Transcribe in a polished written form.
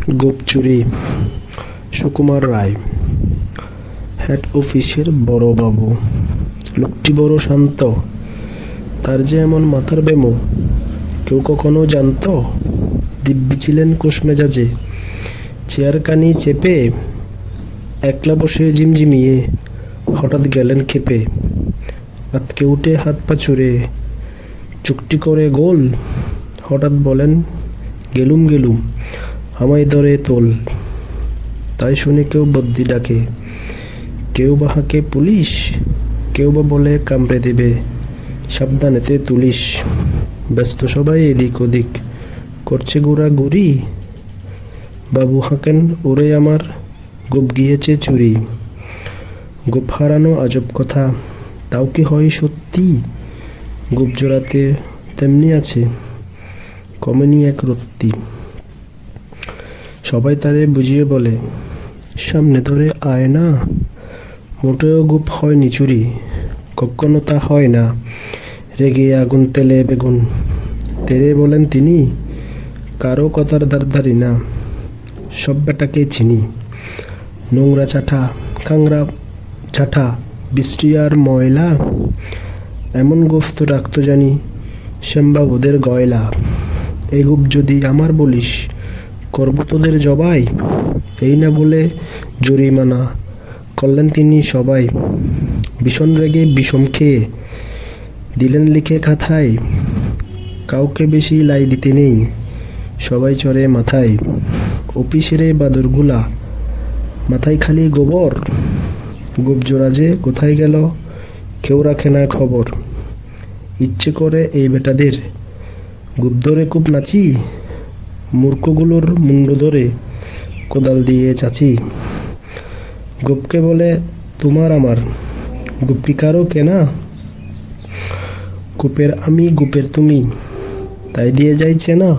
গোপচুরি। Sukumar Ray. Head অফিসের বড়বাবু। লোকটি বড় শান্ত, তার যে এমন মাথার ব্যামো কেউ কখনো জানত? দিব্যি ছিলেন কুশমেজাজে, চেয়ারখানি চেপে একলা বসে ঝিমঝিমিয়ে হঠাৎ গেলেন ক্ষেপে। আতকে উঠে হাত পা ছুড়ে চুক্তি করে গোল, হঠাৎ বলেন গেলুম গেলুম, আমায় ধরে তোল। তাই শুনে কেউ বদ্যি ডাকে, কেউ বা হাঁকে পুলিশ, কেউ বা বলে কামড়ে দেবে, সাবধানেতে তুলিস। ব্যস্ত সবাই এদিক ওদিক, করছে ঘোরাঘুরি। বাবু হাঁকেন ওরে আমার, গোপ গিয়েছে চুরি। গোপ হারানো আজব কথা, তাও কি হয় সত্যি? গোপ জোড়াতে তেমনি আছে, কমেনি এক রত্তি। সবাই তারে বুঝিয়ে বলে, সামনে ধরে আয় না। মোটেও গোপ হয়নি চুরি, কখনো তা হয় না। রেগে আগুন তেলে বেগুন, তেরে বলেন তিনি, কারো কথার ধারধারি না, সব বেটাকে চিনি। নোংরা চাঠা, কাংরা চাঠা, বৃষ্টি আর ময়লা, এমন গোফ তো রাখতো জানি শ্যামবাবুদের গয়লা। এই গোপ যদি আমার বলিস, করব তোদের জবাই। এই না বলে জরিমানা করলেন তিনি সবাই। ভীষণ রেগে বিষম খেয়ে দিলেন লিখে খাতায়, কাউকে বেশি লাই দিতে নেই, সবাই চড়ে মাথায়। অফিসের এই বাদরগুলা, মাথায় খালি গোবর। গোপ জোড়া যে কোথায় গেল কেউ রাখে না খবর। ইচ্ছে করে এই বেটাদের গোপ ধরে খুব নাচি, মূর্খগুলোর মুন্ড ধরে কোদাল দিয়ে চাচি। গোপকে বলে তোমার আমার, গোপী কারো কেনা। গোপের আমি গোপের তুমি, তাই দিয়ে যাইছে না।